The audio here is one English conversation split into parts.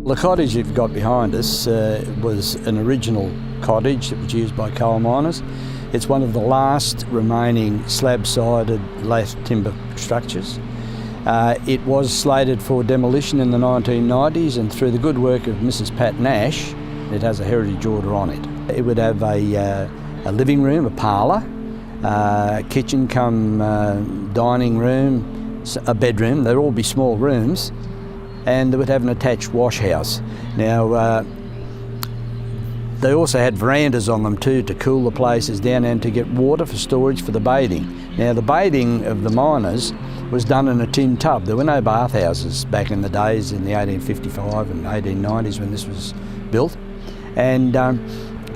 The cottage you've got behind us was an original cottage that was used by coal miners. It's one of the last remaining slab-sided lath timber structures. It was slated for demolition in the 1990s, and through the good work of Mrs. Pat Nash, it has a heritage order on it. It would have a living room, a parlour, kitchen come dining room, a bedroom. They'd all be small rooms, and they would have an attached wash house. Now, they also had verandas on them too to cool the places down and to get water for storage for the bathing. Now, the bathing of the miners was done in a tin tub. There were no bathhouses back in the days in the 1855 and 1890s when this was built. And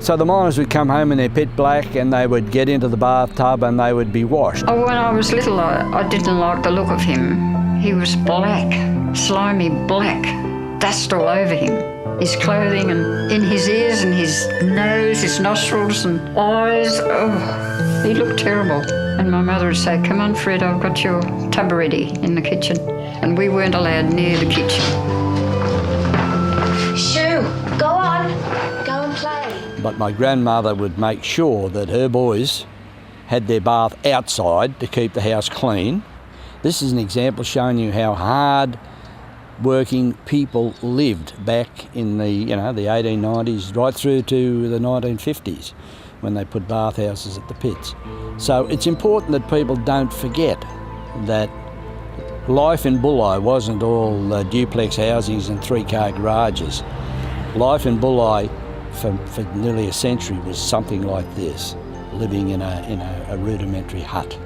so the miners would come home in their pit black and they would get into the bathtub and they would be washed. Oh, when I was little, I didn't like the look of him. He was black, slimy black, dust all over him. His clothing and in his ears and his nose, his nostrils and eyes, oh, he looked terrible. And my mother would say, "Come on, Fred, I've got your tub ready in the kitchen." And we weren't allowed near the kitchen. Shoo, go on, go and play. But my grandmother would make sure that her boys had their bath outside to keep the house clean. This is an example showing you how hard working people lived back in the, the 1890s right through to the 1950s when they put bathhouses at the pits. So it's important that people don't forget that life in Bulli wasn't all duplex housings and three-car garages. Life in Bulli for nearly a century was something like this, living in a rudimentary hut.